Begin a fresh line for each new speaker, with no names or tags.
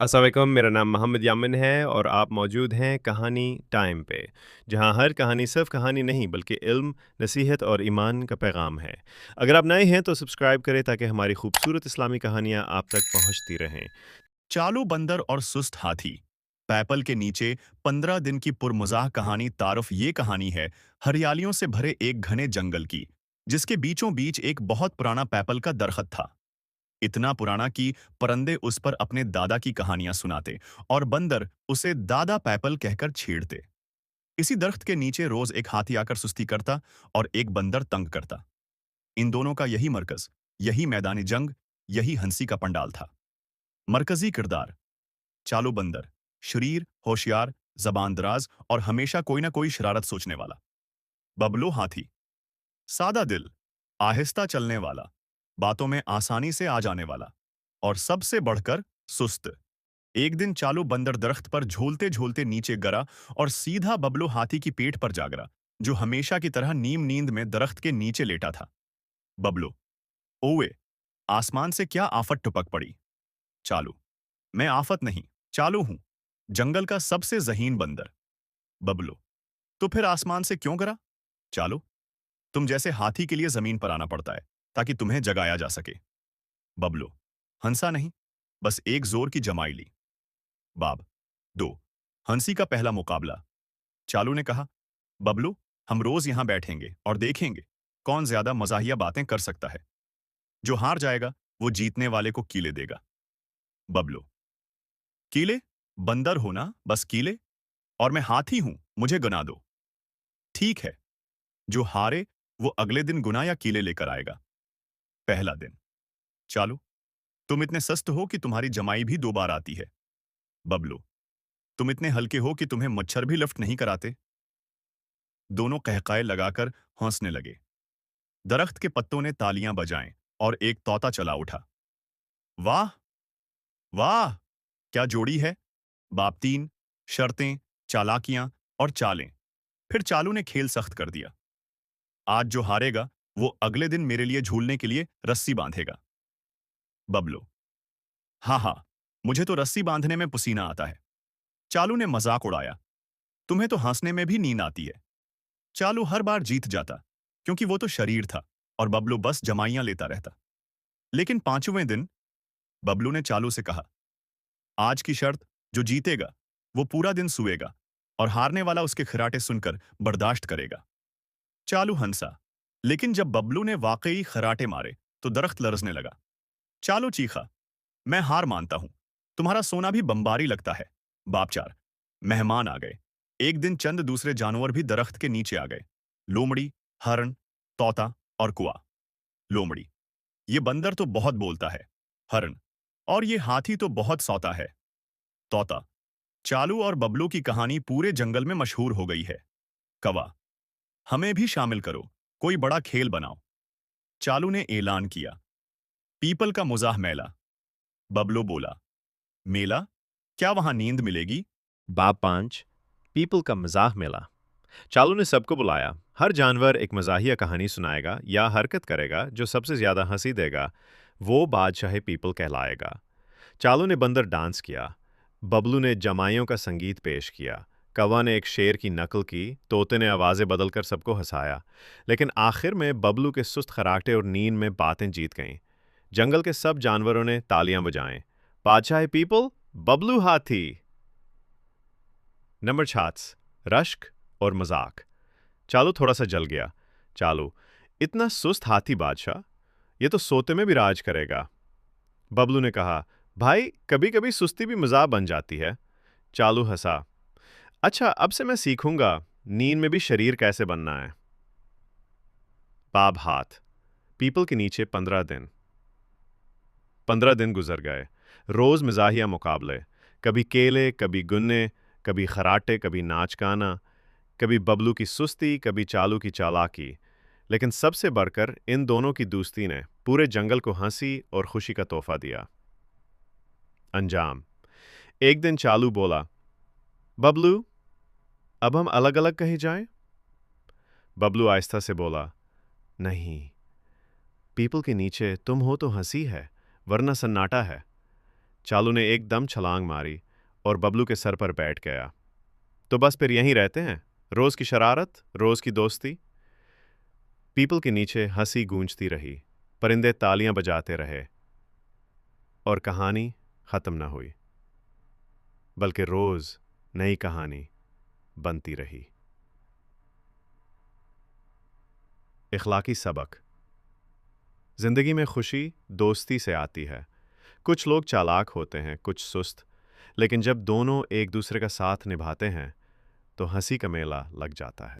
अस्सलाम वालेकुम, मेरा नाम मोहम्मद यामिन है और आप मौजूद हैं कहानी टाइम पे, जहां हर कहानी सिर्फ कहानी नहीं बल्कि इल्म, नसीहत और ईमान का पैगाम है। अगर आप नए हैं तो सब्सक्राइब करें ताकि हमारी खूबसूरत इस्लामी कहानियां आप तक पहुंचती रहें।
चालू बंदर और सुस्त हाथी। पैपल के नीचे 15 दिन की पुरमजाह कहानी तारुफ ये कहानी है हरियालियों से भरे एक घने जंगल की, जिसके बीचों बीच एक बहुत पुराना पैपल का दरख्त था। इतना पुराना कि परिंदे उस पर अपने दादा की कहानियां सुनाते और बंदर उसे दादा पैपल कहकर छेड़ते। इसी दरख्त के नीचे रोज एक हाथी आकर सुस्ती करता और एक बंदर तंग करता। इन दोनों का यही मरकज, यही मैदानी जंग, यही हंसी का पंडाल था। मरकजी किरदार: चालू बंदर, शरीर, होशियार, जबान दराज और हमेशा कोई ना कोई शरारत सोचने वाला। बबलो हाथी, सादा दिल, आहिस्ता चलने वाला, बातों में आसानी से आ जाने वाला और सबसे बढ़कर सुस्त। एक दिन चालू बंदर दरख्त पर झूलते झूलते नीचे गिरा और सीधा बबलो हाथी की पेट पर जा गिरा, जो हमेशा की तरह नीम नींद में दरख्त के नीचे लेटा था। बबलो: ओए, आसमान से क्या आफत टपक पड़ी? चालू: मैं आफत नहीं, चालू हूं, जंगल का सबसे जहीन बंदर। बबलू: तो फिर आसमान से क्यों गिरा? चालू: तुम जैसे हाथी के लिए जमीन पर आना पड़ता है ताकि तुम्हें जगाया जा सके। बबलू: हंसा नहीं, बस एक जोर की जमाई ली। बाब: दो, हंसी का पहला मुकाबला। चालू ने कहा, बबलू, हम रोज यहां बैठेंगे और देखेंगे कौन ज्यादा मजाहिया बातें कर सकता है। जो हार जाएगा वो जीतने वाले को कीले देगा। बबलू: कीले? बंदर हो ना, बस कीले? और मैं हाथी हूं, मुझे गुना दो। ठीक है, जो हारे वो अगले दिन गुना या कीले लेकर आएगा। पहला दिन। चालू: तुम इतने सस्त हो कि तुम्हारी जमाई भी 2 बार आती है। बबलू: तुम इतने हल्के हो कि तुम्हें मच्छर भी लिफ्ट नहीं कराते। दोनों कहकाए लगाकर हंसने लगे। दरख्त के पत्तों ने तालियां बजाएं और एक तोता चला उठा। वाह, वाह, क्या जोड़ी है! बाप तीन, शर्तें, चालाकियां और चालें। फिर चालू ने खेल सख्त कर दिया। आज जो हारेगा वो अगले दिन मेरे लिए झूलने के लिए रस्सी बांधेगा। बबलू: हाँ हाँ, मुझे तो रस्सी बांधने में पसीना आता है। चालू ने मजाक उड़ाया। तुम्हें तो हंसने में भी नींद आती है। चालू हर बार जीत जाता, क्योंकि वो तो शरीर था और बबलू बस जमाइयां लेता रहता। लेकिन 5वें दिन बबलू ने चालू से कहा, आज की शर्त, जो जीतेगा वो पूरा दिन सोएगा और हारने वाला उसके खिराटे सुनकर बर्दाश्त करेगा। चालू हंसा, लेकिन जब बबलू ने वाकई खराटे मारे तो दरख्त लरजने लगा। चालू चीखा, मैं हार मानता हूं, तुम्हारा सोना भी बम्बारी लगता है। बाप चार। मेहमान आ गए। एक दिन चंद दूसरे जानवर भी दरख्त के नीचे आ गए। लोमड़ी, हरण, तोता और कुआ। लोमड़ी: ये बंदर तो बहुत बोलता है। हरण: और ये हाथी तो बहुत सौता है। तोता: चालू और बबलू की कहानी पूरे जंगल में मशहूर हो गई है। कौवा: हमें भी शामिल करो, कोई बड़ा खेल बनाओ। चालू ने ऐलान किया, पीपल का मुजाह मेला। बबलू बोला, मेला? क्या वहां नींद मिलेगी?
बाब 5, पीपल का मजाक मेला। चालू ने सबको बुलाया। हर जानवर एक मजाहिया कहानी सुनाएगा या हरकत करेगा जो सबसे ज्यादा हंसी देगा, वो बादशाह पीपल कहलाएगा। चालू ने बंदर डांस किया। बबलू ने जमाइयों का संगीत पेश किया। कौवा ने एक शेर की नकल की। तोते ने आवाज़ें बदलकर सबको हंसाया। लेकिन आखिर में बबलू के सुस्त खराटे और नींद में बातें जीत गईं। जंगल के सब जानवरों ने तालियां बजाएं। बादशाह पीपल, बबलू हाथी। नंबर छाछ, रश्क और मजाक। चालू थोड़ा सा जल गया। चालू: इतना सुस्त हाथी बादशाह, ये तो सोते में भी राज करेगा। बबलू ने कहा, भाई कभी कभी सुस्ती भी मजाक बन जाती है। चालू हंसा, अच्छा अब से मैं सीखूंगा नींद में भी शरीर कैसे बनना है। बाब हाथ, पीपल के नीचे 15 दिन। 15 दिन गुजर गए। रोज मिजाहिया मुकाबले, कभी केले, कभी गुन्ने, कभी खराटे, कभी नाच गाना, कभी बबलू की सुस्ती, कभी चालू की चालाकी। लेकिन सबसे बढ़कर इन दोनों की दोस्ती ने पूरे जंगल को हंसी और खुशी का तोहफा दिया। अंजाम: एक दिन चालू बोला, बबलू, अब हम अलग अलग कहीं जाएं? बबलू आहिस्ता से बोला, नहीं, पीपल के नीचे तुम हो तो हंसी है, वरना सन्नाटा है। चालू ने एकदम छलांग मारी और बबलू के सर पर बैठ गया। तो बस फिर यहीं रहते हैं, रोज की शरारत, रोज की दोस्ती। पीपल के नीचे हंसी गूंजती रही, परिंदे तालियां बजाते रहे और कहानी खत्म न हुई, बल्कि रोज नई कहानी बनती रही। इखलाकी सबक। जिंदगी में खुशी दोस्ती से आती है। कुछ लोग चालाक होते हैं, कुछ सुस्त, लेकिन जब दोनों एक दूसरे का साथ निभाते हैं तो हंसी का मेला लग जाता है।